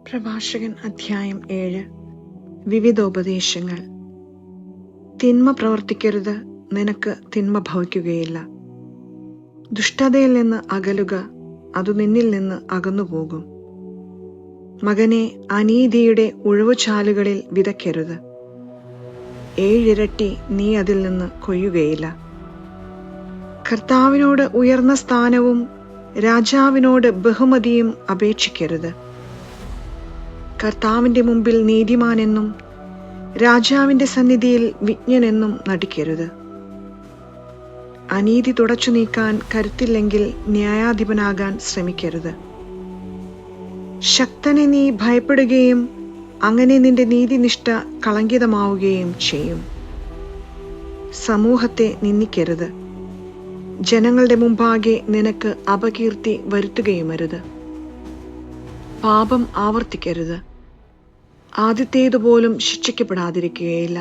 പ്രഭാഷകൻ അധ്യായം 7. വിവിധോപദേശങ്ങൾ. തിന്മ പ്രവർത്തിക്കരുത്, നിനക്ക് തിന്മ ഭവിക്കുകയില്ല. ദുഷ്ടതയിൽ നിന്ന് അകലുക, അതു നിന്നിൽ നിന്ന് അകന്നുപോകും. മകനെ, അനീതിയുടെ ഉഴവുചാലുകളിൽ വിതയ്ക്കരുത്. 7 ഇരട്ടി നീ അതിൽ നിന്ന് കൊയ്യുകയില്ല. കർത്താവിനോട് ഉയർന്ന സ്ഥാനവും രാജാവിനോട് ബഹുമതിയും അപേക്ഷിക്കരുത്. കർത്താവിന്റെ മുമ്പിൽ നീതിമാനെന്നും രാജാവിന്റെ സന്നിധിയിൽ വിജ്ഞനെന്നും നടിക്കരുത്. അനീതി തുടച്ചു നീക്കാൻ കരുത്തില്ലെങ്കിൽ ന്യായാധിപനാകാൻ ശ്രമിക്കരുത്. ശക്തനെ നീ ഭയപ്പെടുകയും അങ്ങനെ നിന്റെ നീതിനിഷ്ഠ കളങ്കിതമാവുകയും ചെയ്യും. സമൂഹത്തെ നിന്ദിക്കരുത്. ജനങ്ങളുടെ മുമ്പാകെ നിനക്ക് അപകീർത്തി വരുത്തുകയുമരുത്. പാപം ആവർത്തിക്കരുത്. ആദ്യത്തേതുപോലും ശിക്ഷിക്കപ്പെടാതിരിക്കുകയില്ല.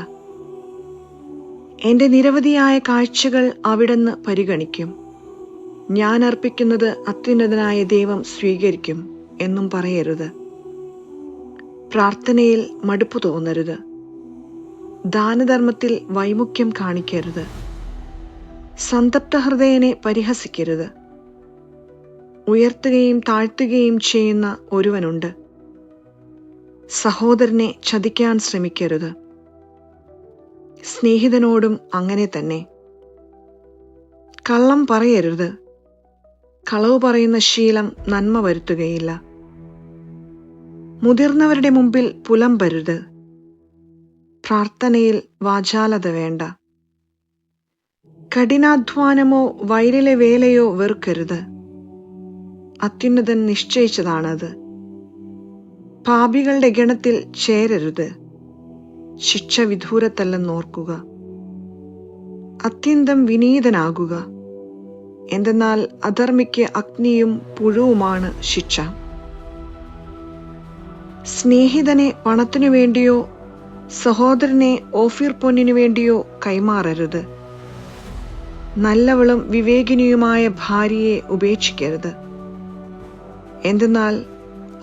എന്റെ നിരവധിയായ കാഴ്ചകൾ അവിടുന്ന് പരിഗണിക്കും. ഞാൻ അർപ്പിക്കുന്നത് അത്യുന്നതനായ ദൈവം സ്വീകരിക്കും എന്നും പറയരുത്. പ്രാർത്ഥനയിൽ മടുപ്പു തോന്നരുത്. ദാനധർമ്മത്തിൽ വൈമുഖ്യം കാണിക്കരുത്. സന്തപ്ത ഹൃദയനെ പരിഹസിക്കരുത്. ഉയർത്തുകയും താഴ്ത്തുകയും ചെയ്യുന്ന ഒരുവനുണ്ട്. സഹോദരനെ ചതിക്കാൻ ശ്രമിക്കരുത്. സ്നേഹിതനോടും അങ്ങനെ തന്നെ. കള്ളം പറയരുത്. കളവ് പറയുന്ന ശീലം നന്മ വരുത്തുകയില്ല. മുതിർന്നവരുടെ മുമ്പിൽ പുലമ്പരുത്. പ്രാർത്ഥനയിൽ വാചാലത വേണ്ട. കഠിനാധ്വാനമോ വയലിലെ വേലയോ വെറുക്കരുത്. അത്യുന്നതൻ നിശ്ചയിച്ചതാണത്. പാപികളുടെ ഗണത്തിൽ ചേരരുത്. ശിക്ഷ വിദൂരത്തല്ലെന്നോർക്കുക. അത്യന്തം വിനീതനാകുക. എന്തെന്നാൽ അധർമ്മിക്ക് അഗ്നിയും പുഴുവുമാണ് ശിക്ഷ. സ്നേഹിതനെ പണത്തിനു വേണ്ടിയോ സഹോദരനെ ഓഫീർ പൊന്നിനു വേണ്ടിയോ കൈമാറരുത്. നല്ലവളും വിവേകിനിയുമായ ഭാര്യയെ ഉപേക്ഷിക്കരുത്. എന്തെന്നാൽ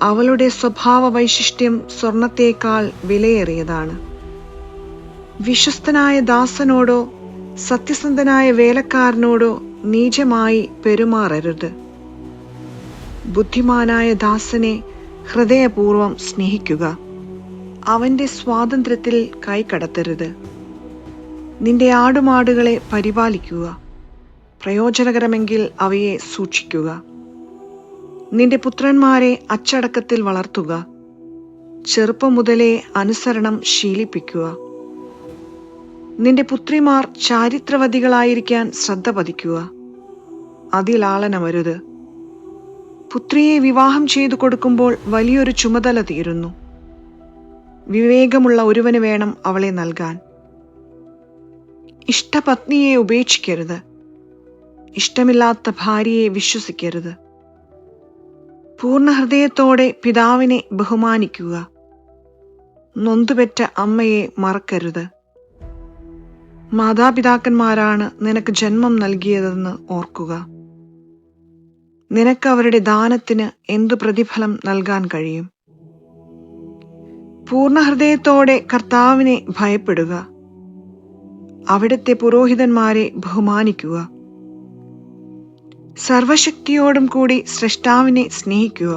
അവളുടെ സ്വഭാവ വൈശിഷ്ട്യം സ്വർണത്തേക്കാൾ വിലയേറിയതാണ്. വിശ്വസ്തനായ ദാസനോടോ സത്യസന്ധനായ വേലക്കാരനോടോ നീചമായി പെരുമാറരുത്. ബുദ്ധിമാനായ ദാസനെ ഹൃദയപൂർവം സ്നേഹിക്കുക. അവന്റെ സ്വാതന്ത്ര്യത്തിൽ കൈകടത്തരുത്. നിന്റെ ആടുമാടുകളെ പരിപാലിക്കുക. പ്രയോജനകരമെങ്കിൽ അവയെ സൂക്ഷിക്കുക. നിന്റെ പുത്രന്മാരെ അച്ചടക്കത്തിൽ വളർത്തുക. ചെറുപ്പം മുതലേ അനുസരണം ശീലിപ്പിക്കുക. നിന്റെ പുത്രിമാർ ചാരിത്രവതികളായിരിക്കാൻ ശ്രദ്ധ പതിക്കുക. അതിലാളനമരുത്. പുത്രിയെ വിവാഹം ചെയ്തു കൊടുക്കുമ്പോൾ വലിയൊരു ചുമതല തീരുന്നു. വിവേകമുള്ള ഒരുവന് വേണം അവളെ നൽകാൻ. ഇഷ്ടപത്നിയെ ഉപേക്ഷിക്കരുത്. ഇഷ്ടമില്ലാത്ത ഭാര്യയെ വിശ്വസിക്കരുത്. പൂർണ്ണ ഹൃദയത്തോടെ പിതാവിനെ ബഹുമാനിക്കുക. നൊന്തുപെറ്റ അമ്മയെ മറക്കരുത്. മാതാപിതാക്കന്മാരാണ് നിനക്ക് ജന്മം നൽകിയതെന്ന് ഓർക്കുക. നിനക്ക് അവരുടെ ദാനത്തിന് എന്തു പ്രതിഫലം നൽകാൻ കഴിയും? പൂർണ്ണ ഹൃദയത്തോടെ കർത്താവിനെ ഭയപ്പെടുക. അവിടുത്തെ പുരോഹിതന്മാരെ ബഹുമാനിക്കുക. സർവശക്തിയോടും കൂടി സ്രഷ്ടാവിനെ സ്നേഹിക്കുക.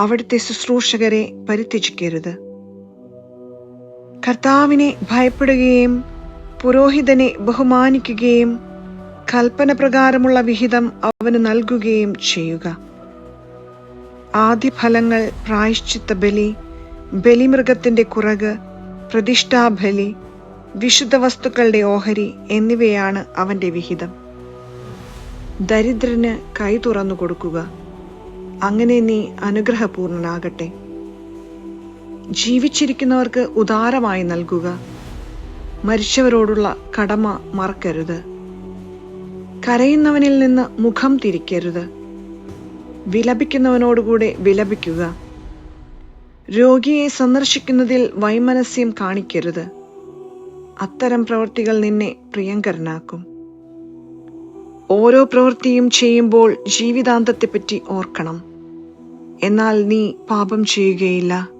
അവിടുത്തെ ശുശ്രൂഷകരെ പരിത്യജിക്കരുത്. കർത്താവിനെ ഭയപ്പെടുകയും പുരോഹിതനെ ബഹുമാനിക്കുകയും കൽപ്പന പ്രകാരമുള്ള വിഹിതം അവന് നൽകുകയും ചെയ്യുക. ആദ്യഫലങ്ങൾ, പ്രായശ്ചിത്ത ബലി, ബലിമൃഗത്തിന്റെ കുറക്, പ്രതിഷ്ഠാബലി, വിശുദ്ധ വസ്തുക്കളുടെ ഓഹരി എന്നിവയാണ് അവന്റെ വിഹിതം. ദരിദ്രന് കൈ തുറന്നു കൊടുക്കുക. അങ്ങനെ നീ അനുഗ്രഹപൂർണനാകട്ടെ. ജീവിച്ചിരിക്കുന്നവർക്ക് ഉദാരമായി നൽകുക. മരിച്ചവരോടുള്ള കടമ മറക്കരുത്. കരയുന്നവനിൽ നിന്ന് മുഖം തിരിക്കരുത്. വിലപിക്കുന്നവനോടുകൂടെ വിലപിക്കുക. രോഗിയെ സന്ദർശിക്കുന്നതിൽ വൈമനസ്യം കാണിക്കരുത്. അത്തരം പ്രവൃത്തികൾ നിന്നെ പ്രിയങ്കരനാക്കും. ഓരോ പ്രവൃത്തിയും ചെയ്യുമ്പോൾ ജീവിതാന്തത്തെപ്പറ്റി ഓർക്കണം. എന്നാൽ നീ പാപം ചെയ്യുകയില്ല.